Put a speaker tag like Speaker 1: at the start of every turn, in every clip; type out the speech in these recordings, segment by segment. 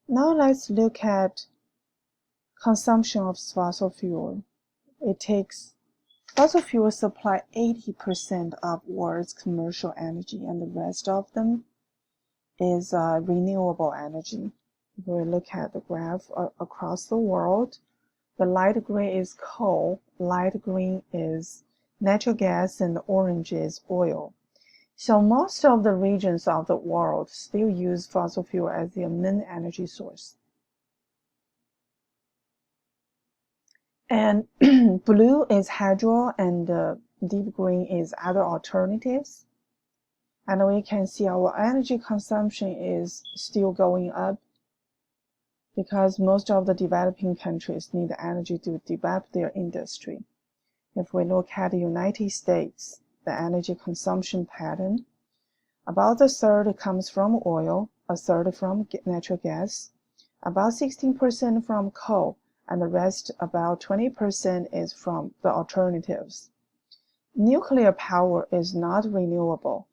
Speaker 1: Now let's look at consumption of fossil fuel. Fossil fuels supply 80% of world's commercial energy, and the rest of them is renewable energy. If we look at the graph across the world, the light gray is coal, light green is natural gas, and the orange is oil. So most of the regions of the world still use fossil fuel as their main energy source. And blue is hydro, and deep green is other alternatives. And we can see our energy consumption is still going up because most of the developing countries need energy to develop their industry. If we look at the United States, the energy consumption pattern, about a third comes from oil, a third from natural gas, about 16% from coal, and the rest, about 20%, is from the alternatives. Nuclear power is not renewable,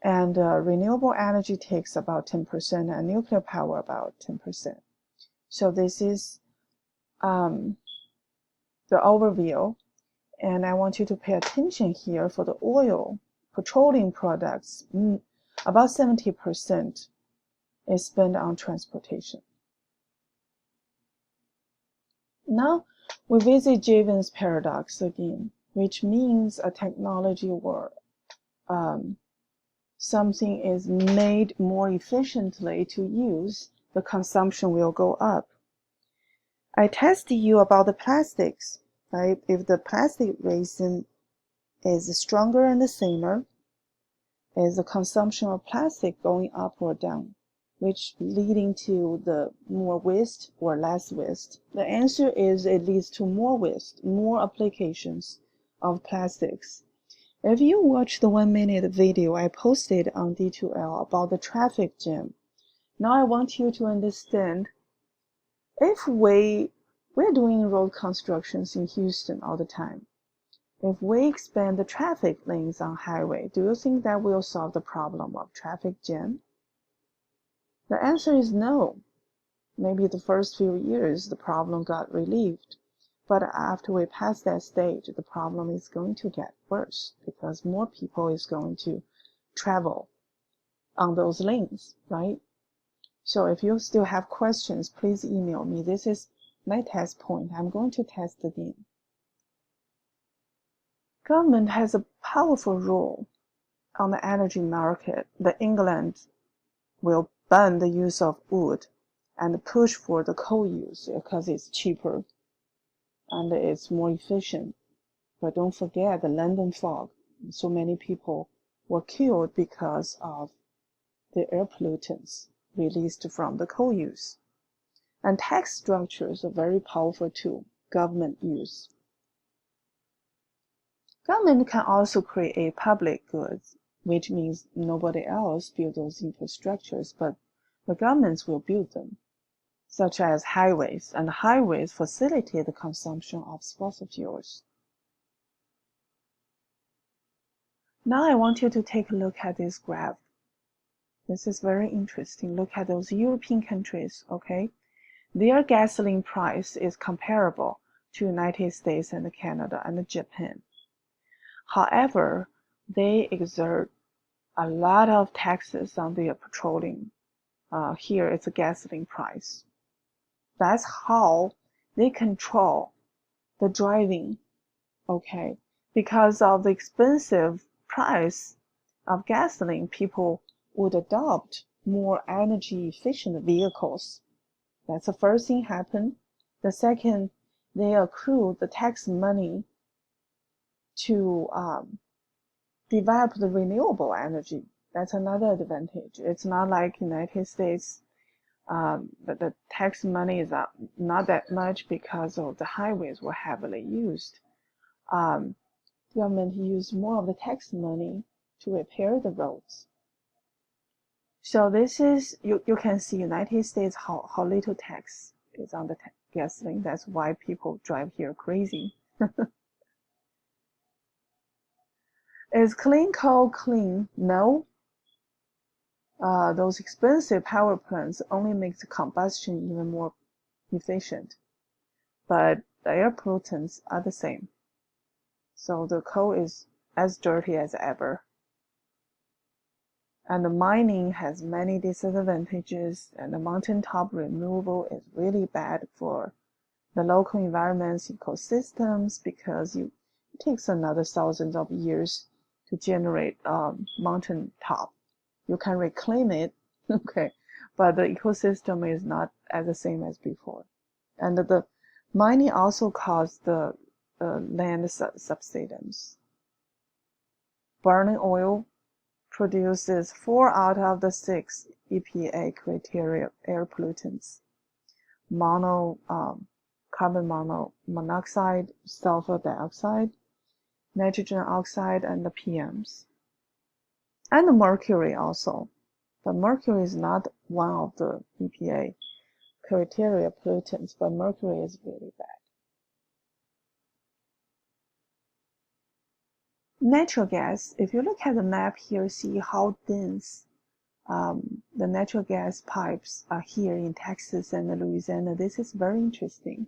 Speaker 1: and renewable energy takes about 10%, and nuclear power about 10%. So this is the overview, and I want you to pay attention here for the oil, petroleum products. About 70% is spent on transportation. Now we visit Jevons paradox again, which means a technology or something is made more efficiently to use, the consumption will go up. I tested you about the plastics, right? If the plastic resin is stronger and the samer, is the consumption of plastic going up or down, which leading to the more waste or less waste? The answer is it leads to more waste, more applications of plastics. If you watch the 1-minute video I posted on D2L about the traffic jam, now I want you to understand, if we're doing road constructions in Houston all the time, if we expand the traffic lanes on highway, do you think that will solve the problem of traffic jam? The answer is no. Maybe the first few years the problem got relieved, but after we pass that stage, the problem is going to get worse because more people is going to travel on those lanes, right? So if you still have questions, please email me. This is my test point. I'm going to test again. Government has a powerful role on the energy market. England will ban the use of wood and push for the coal use because it's cheaper and it's more efficient. But don't forget the London fog. So many people were killed because of the air pollutants released from the coal use. And tax structures are very powerful too, government use. Government can also create public goods, which means nobody else build those infrastructures, but the governments will build them, such as highways, and highways facilitate the consumption of fossil fuels. Now I want you to take a look at this graph. This is very interesting. Look at those European countries, okay? Their gasoline price is comparable to United States and Canada and Japan. However, they exert a lot of taxes on their petroleum. Here it's a gasoline price. That's how they control the driving, okay? Because of the expensive price of gasoline, people would adopt more energy efficient vehicles. That's the first thing happen. The second, they accrue the tax money to develop the renewable energy. That's another advantage. It's not like United States, the tax money is not that much because of the highways were heavily used. Government used more of the tax money to repair the roads. So this is, you can see United States how little tax is on the gasoline. That's why people drive here crazy. Is clean coal clean? No. those expensive power plants only make the combustion even more efficient, but the air pollutants are the same. So the coal is as dirty as ever. And the mining has many disadvantages, and the mountaintop removal is really bad for the local environment's ecosystems because it takes another thousands of years to generate mountaintop. You can reclaim it, okay, but the ecosystem is not as the same as before. And the mining also caused the land subsidence. Burning oil produces 4 out of the 6 EPA criteria air pollutants: carbon monoxide, sulfur dioxide, nitrogen oxide, and the PMs. And the mercury also. But mercury is not one of the EPA criteria pollutants, but mercury is really bad. Natural gas, if you look at the map here, see how dense the natural gas pipes are here in Texas and Louisiana. This is very interesting.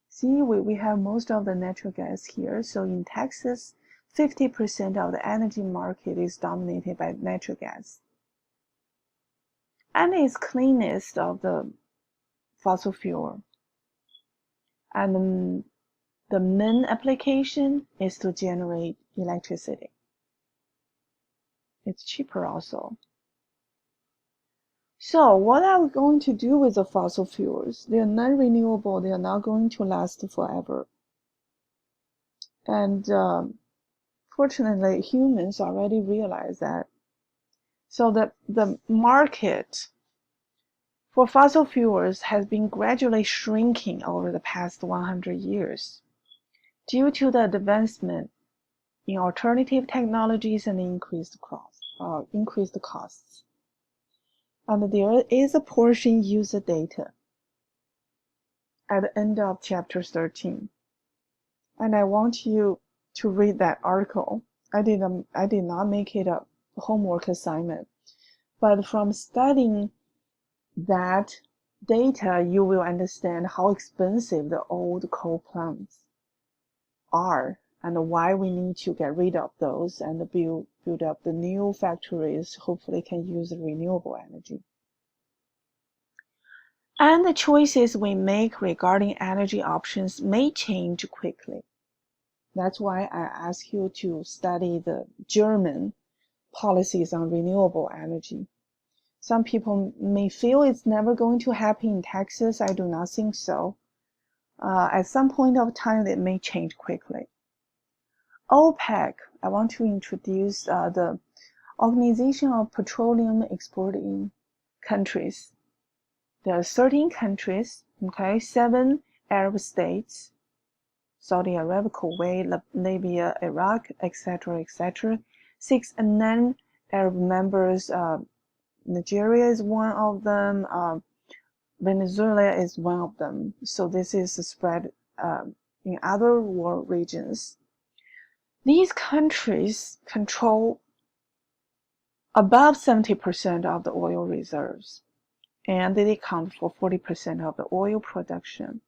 Speaker 1: See, we have most of the natural gas here. So in Texas, 50% of the energy market is dominated by natural gas. And it's cleanest of the fossil fuel. And the main application is to generate electricity. It's cheaper also. So what are we going to do with the fossil fuels? They are non-renewable. They are not going to last forever. And fortunately, humans already realize that. So the market for fossil fuels has been gradually shrinking over the past 100 years due to the advancement in alternative technologies and increased costs. And there is a portion user data at the end of chapter 13. And I want you to read that article. I did not make it a homework assignment, but from studying that data, you will understand how expensive the old coal plants are and why we need to get rid of those and build up the new factories, hopefully can use renewable energy. And the choices we make regarding energy options may change quickly. That's why I ask you to study the German policies on renewable energy. Some people may feel it's never going to happen in Texas. I do not think so. At some point of time, it may change quickly. OPEC, I want to introduce the Organization of Petroleum Exporting Countries. There are 13 countries, okay, 7 Arab states, Saudi Arabia, Kuwait, Libya, Iraq, etc., etc. 6 non-Arab members, Nigeria is one of them, Venezuela is one of them. So this is spread in other world regions. These countries control above 70% of the oil reserves, and they account for 40% of the oil production.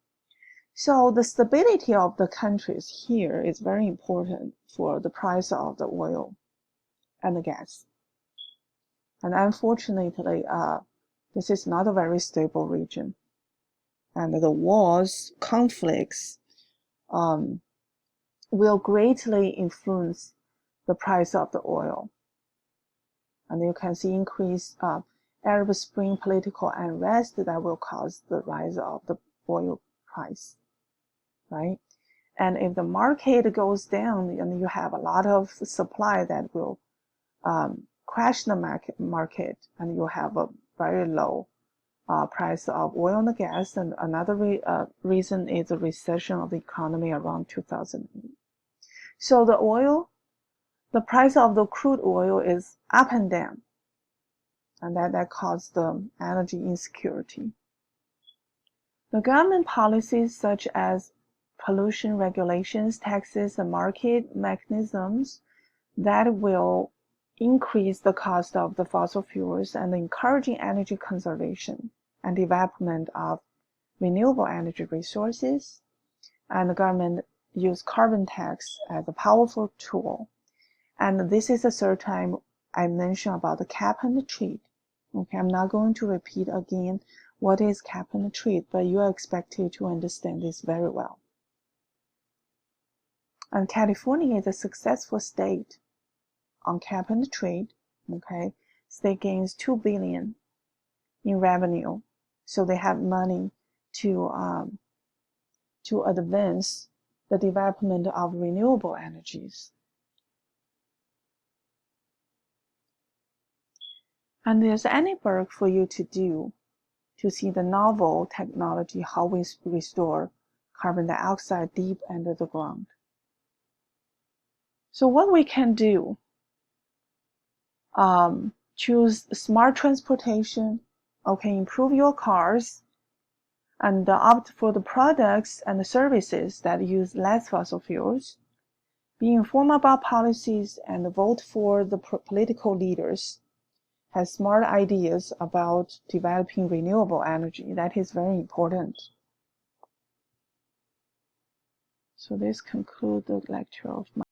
Speaker 1: So the stability of the countries here is very important for the price of the oil and the gas. And unfortunately, this is not a very stable region. And the wars, conflicts, will greatly influence the price of the oil. And you can see increased Arab Spring political unrest that will cause the rise of the oil price, right? And if the market goes down, and you have a lot of supply that will crash the market, and you have a very low price of oil and gas. And another reason is the recession of the economy around 2008. So the price of the crude oil is up and down, and that caused the energy insecurity. The government policies such as pollution regulations, taxes, and market mechanisms that will increase the cost of the fossil fuels and encouraging energy conservation and development of renewable energy resources. And the government use carbon tax as a powerful tool. And this is the third time I mentioned about the cap and treat. Okay, I'm not going to repeat again what is cap and treat, but you are expected to understand this very well. And California is a successful state on cap and trade. Okay, state gains $2 billion in revenue, so they have money to advance the development of renewable energies. And there's any work for you to do to see the novel technology, how we restore carbon dioxide deep under the ground. So what we can do, choose smart transportation, okay, improve your cars, and opt for the products and the services that use less fossil fuels. Be informed about policies and vote for the political leaders. Has smart ideas about developing renewable energy. That is very important. So this concludes the lecture of my